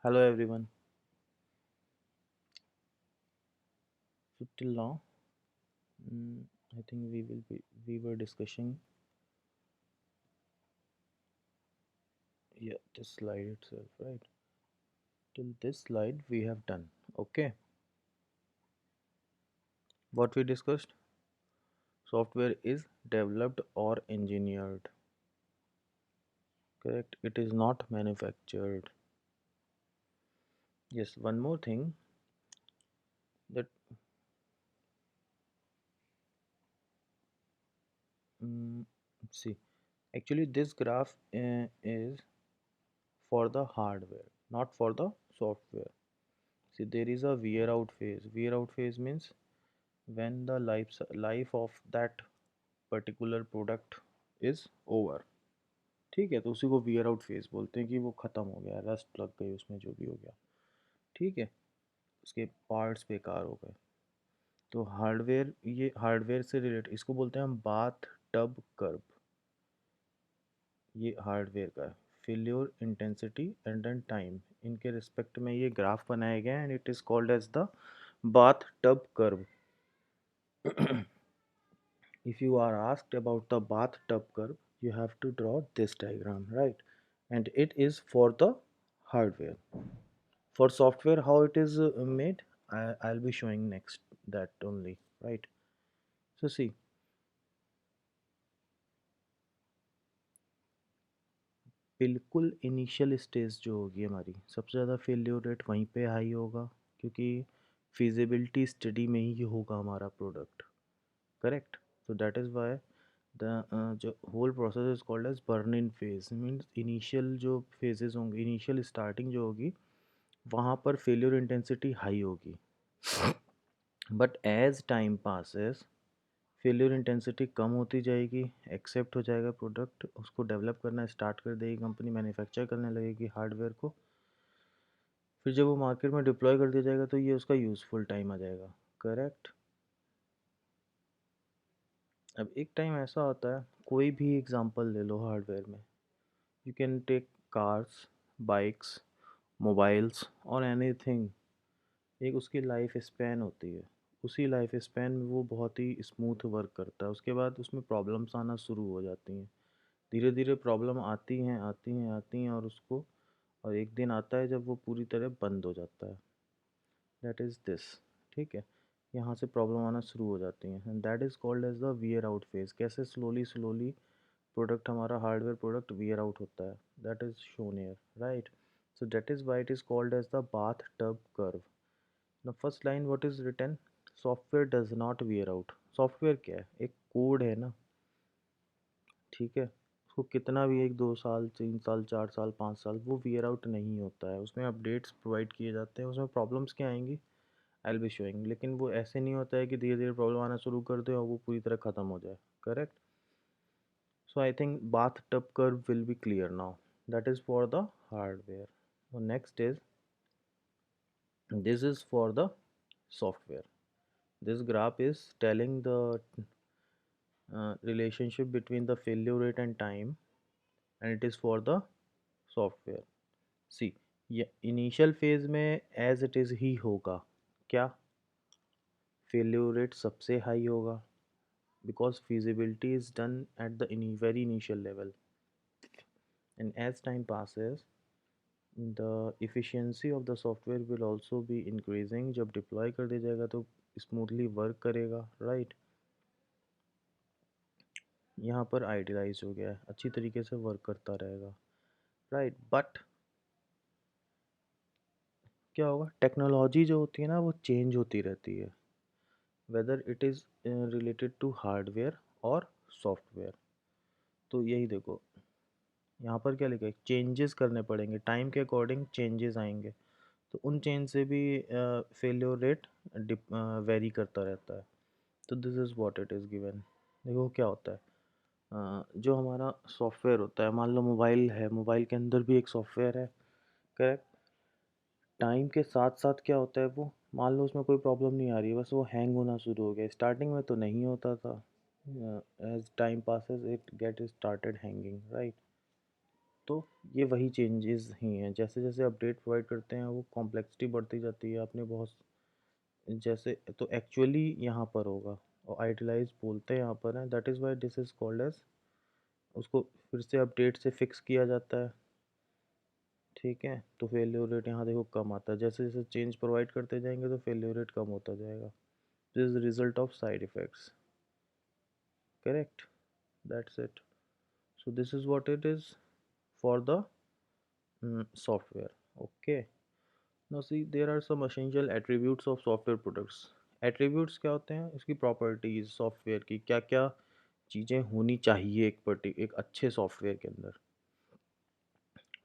Hello everyone. So till now, mm, I think we were discussing this slide itself, right? Till this slide we have done. Okay, what we discussed? Software is developed or engineered. Correct. It is not manufactured. Yes. One more thing that mm, see. Actually, this graph is for the hardware, not for the software. See, there is a wear out phase. Wear out phase means when the life of that particular product is over. ठीक है, तो उसी को wear out phase बोलते हैं कि वो ख़त्म हो गया, रस्ट लग गई उसमें, जो भी हो गया। ठीक है, उसके पार्ट्स बेकार हो गए। तो हार्डवेयर, ये हार्डवेयर से रिलेटेड, इसको बोलते हैं हम बाथ टब कर्व। ये हार्डवेयर का है। Failure intensity and then time, इनके रिस्पेक्ट में ये ग्राफ बनाया गया है and it is called as the bath tub curve. If you are asked about the bathtub curve, you have to draw this diagram, right? And it is for the hardware. For software, how it is made, I'll be showing next that only, right? So see, बिल्कुल initial stage जो होगी हमारी, सबसे ज़्यादा failure rate वहीं पे high होगा, क्योंकि फिजिबिलिटी स्टडी में ही होगा हमारा product. Correct. So that is why जो whole process is called as burn in phase, means initial जो फेजेस होंगे, इनिशियल स्टार्टिंग जो होगी, वहाँ पर फेलियर इंटेंसिटी हाई होगी। But as time passes failure intensity कम होती जाएगी, एक्सेप्ट हो जाएगा प्रोडक्ट, उसको डेवलप करना स्टार्ट कर देगी कंपनी, मैन्युफैक्चर करने लगेगी हार्डवेयर को। फिर जब वो मार्केट में डिप्लॉय कर दिया जाएगा तो ये उसका यूज़फुल टाइम आ जाएगा। करेक्ट। अब एक टाइम ऐसा होता है, कोई भी एग्जांपल ले लो हार्डवेयर में, you can take cars, bikes, mobiles और एनीथिंग। एक उसकी लाइफ स्पैन होती है, उसी लाइफ स्पैन में वो बहुत ही स्मूथ वर्क करता है, उसके बाद उसमें प्रॉब्लम्स आना शुरू हो जाती हैं। धीरे धीरे प्रॉब्लम आती हैं आती हैं आती हैं और उसको, और एक दिन आता है जब वो पूरी तरह बंद हो जाता है। That is this. ठीक है, यहाँ से प्रॉब्लम आना शुरू हो जाती हैं and that is called as the wear out phase. कैसे स्लोली स्लोली प्रोडक्ट, हमारा हार्डवेयर प्रोडक्ट वियर आउट होता है, that is shown here, right? So that is why it is called as the bathtub curve. The first line what is written, software does not wear out. Software क्या है? एक code है ना। ठीक है, उसको कितना भी 1 2 साल 3 साल 4 साल 5 साल, वो वियर आउट नहीं होता है, उसमें अपडेट्स प्रोवाइड किए जाते हैं, उसमें प्रॉब्लम्स क्या आएंगी, आई बी शोइंग। लेकिन वो ऐसे नहीं होता है कि धीरे धीरे प्रॉब्लम आना शुरू कर दे और वो पूरी तरह ख़त्म हो जाए। Correct. So I think bath tub curve will be clear now. That is for the hardware. Next is, this is for the software. This graph is telling the relationship between the failure rate and time, and it is for the software. See, ये initial phase में as it is ही होगा, क्या failure rate सबसे high होगा, because feasibility is done at the very initial level, and as time passes the efficiency of the software will also be increasing। जब deploy कर दिया जाएगा तो smoothly work करेगा, right? यहाँ पर आइडियलाइज हो गया है, अच्छी तरीके से वर्क करता रहेगा, राइट? बट क्या होगा, टेक्नोलॉजी जो होती है ना वो चेंज होती रहती है, whether it is related to hardware और सॉफ्टवेयर। तो यही देखो, यहाँ पर क्या लिखा है, चेंजेस करने पड़ेंगे, टाइम के अकॉर्डिंग चेंजेस आएंगे, तो उन चेंज से भी फेलियर रेट वेरी करता रहता है। तो this is what it is given. देखो क्या होता है, जो हमारा सॉफ्टवेयर होता है, मान लो मोबाइल है, मोबाइल के अंदर भी एक सॉफ्टवेयर है। करेक्ट। टाइम के साथ साथ क्या होता है, वो मान लो उसमें कोई प्रॉब्लम नहीं आ रही है, बस वो हैंग होना शुरू हो गया, स्टार्टिंग में तो नहीं होता था, as time passes it get started hanging, right? तो ये वही चेंजेस ही हैं, जैसे जैसे अपडेट प्रोवाइड करते हैं वो कॉम्प्लेक्सिटी बढ़ती जाती है। आपने बहुत जैसे तो एक्चुअली यहाँ पर होगा और आइडियलाइज बोलते हैं यहाँ पर है, that is why this is called as, उसको फिर से अपडेट से फिक्स किया जाता है। ठीक है, तो फेलियर रेट यहाँ देखो कम आता है, जैसे जैसे चेंज प्रोवाइड करते जाएंगे तो फेलियर रेट कम होता जाएगा। This is result of side effects, correct, that's it. So this is what it is for the software. Okay. Now see, there are some essential attributes of software products. Attributes क्या होते हैं? इसकी properties software की क्या क्या चीज़ें होनी चाहिए एक अच्छे सॉफ्टवेयर के अंदर।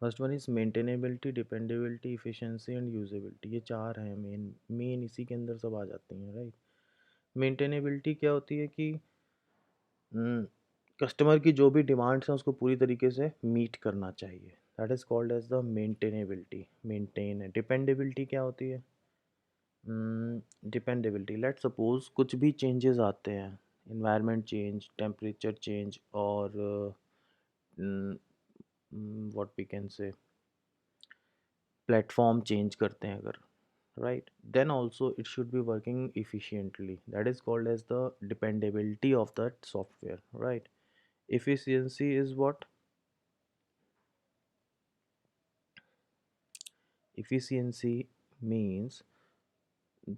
First one is maintainability, dependability, efficiency and usability. ये चार हैं मेन मेन, इसी के अंदर सब आ जाती हैं, राइट। मेंटेनेबिलिटी क्या होती है कि कस्टमर की जो भी डिमांड्स हैं उसको पूरी तरीके से मीट करना चाहिए, that is called as the maintainability, maintain है। डिपेंडेबिलिटी क्या होती है? डिपेंडेबिलिटी, लेट सपोज कुछ भी चेंजेस आते हैं, इन्वायरमेंट चेंज, टेम्परेचर चेंज, और what we can say platform change करते हैं अगर, right, then also it should be working efficiently, that is called as the dependability of that software, right. Efficiency is what? Efficiency means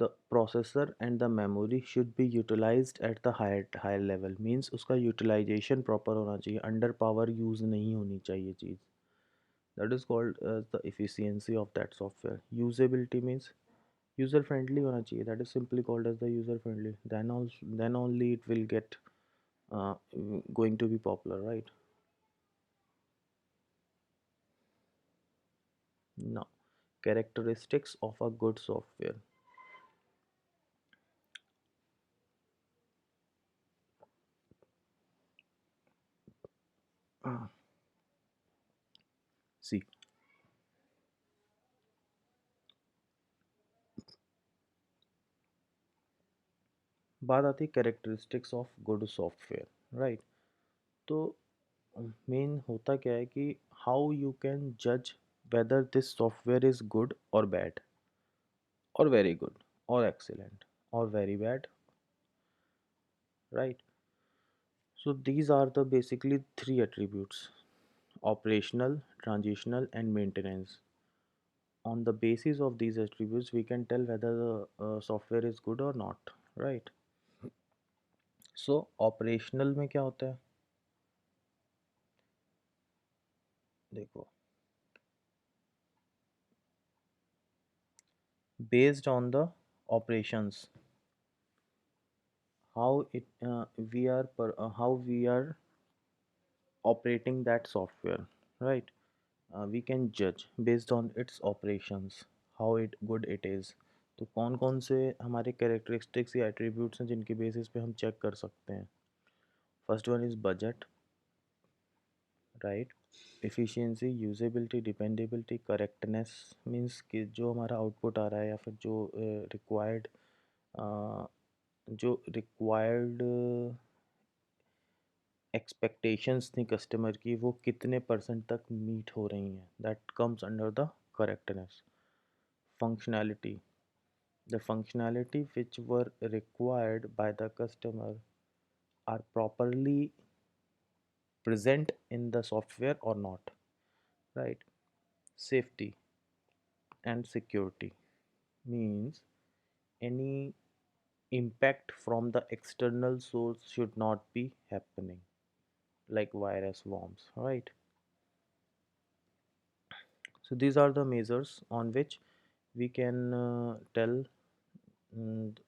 the processor and the memory should be utilized at the higher level, means उसका utilization proper होना चाहिए, under power use नहीं होनी चाहिए चीज़, that is called the efficiency of that software. Usability means user friendly होना चाहिए, that is simply called as the user friendly, then only it will get uh, going to be popular, right. Now, characteristics of a good software. See, बात आती है characteristics of good software, right. तो main होता क्या है कि how you can जज whether this software is good और बैड, और वेरी गुड, और एक्सीलेंट, और very bad, right. So these are the basically three attributes: operational, transitional and maintenance. On the basis of these attributes we can tell whether the software is good or not, right. So operational में क्या होता है? देखो, based on the operations, how it how we are operating that software, right. We can judge based on its operations how it good it is. तो कौन कौन से हमारे कैरेक्टरिस्टिक्स या एट्रीब्यूट्स हैं जिनके बेसिस पे हम चेक कर सकते हैं? First one is budget, right. Efficiency, usability, dependability, correctness, means कि जो हमारा आउटपुट आ रहा है या फिर रिक्वायर्ड जो रिक्वायर्ड एक्सपेक्टेशंस थी कस्टमर की वो कितने परसेंट तक मीट हो रही हैं, that comes under the correctness. Functionality, the functionality which were required by the customer are properly present in the software or not, right. Safety and security means any impact from the external source should not be happening, like virus worms, right. So these are the measures on which we can tell,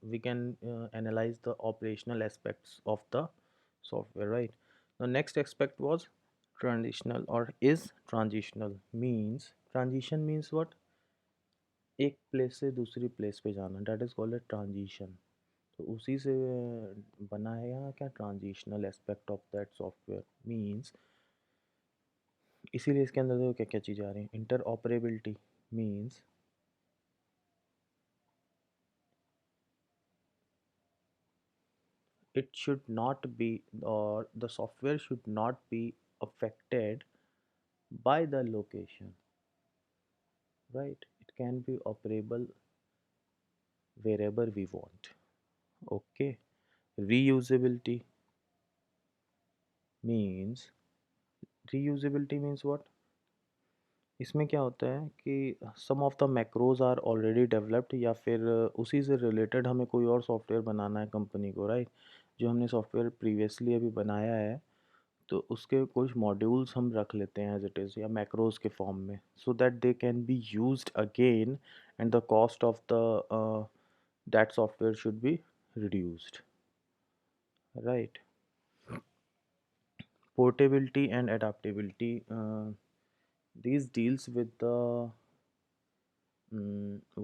we can analyze the operational aspects of the software, right. The next aspect was transitional, or is transitional, means transition means what? एक place से दूसरी place पे जाना, that is called a transition. तो उसी से बना है यहाँ क्या, transitional aspect of that software, means इसीलिए इसके अंदर देखो क्या क्या चीज़ें आ रही हैं। Inter operability means it should not be, or the software should not be affected by the location, right? It can be operable wherever we want. Okay. Reusability means reusability means what? इसमें क्या होता है कि some of the macros are already developed, या फिर उसी से related हमें कोई और सॉफ्टवेयर बनाना है कंपनी को, राइट? जो हमने सॉफ्टवेयर प्रीवियसली अभी बनाया है, तो उसके कुछ मॉड्यूल्स हम रख लेते हैं एज इट इज़, या मैक्रोज के फॉर्म में, so that they can be used again and the cost of the that software should be reduced, right? Portability and adaptability, these deals with the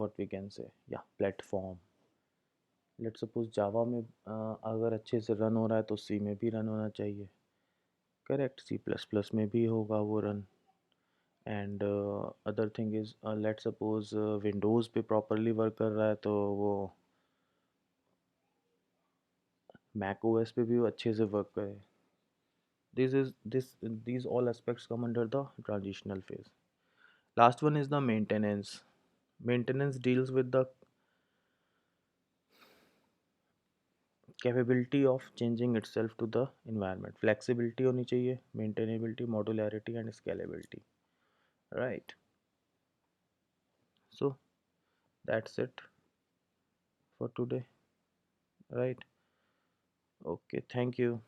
what we can say, yeah, platform. Let suppose Java में अगर अच्छे से run हो रहा है तो सी में भी रन होना चाहिए, करेक्ट? सी प्लस प्लस में भी होगा वो run. And other thing is, let suppose Windows पे प्रॉपरली वर्क कर रहा है तो वो मैक ओएस पे भी वो अच्छे से वर्क करे। These all aspects come under the transitional phase. Last one is the maintenance. Maintenance deals with the capability of changing itself to the environment. Flexibility होनी चाहिए, maintainability, modularity and scalability, right? So that's it for today, right? Okay, thank you.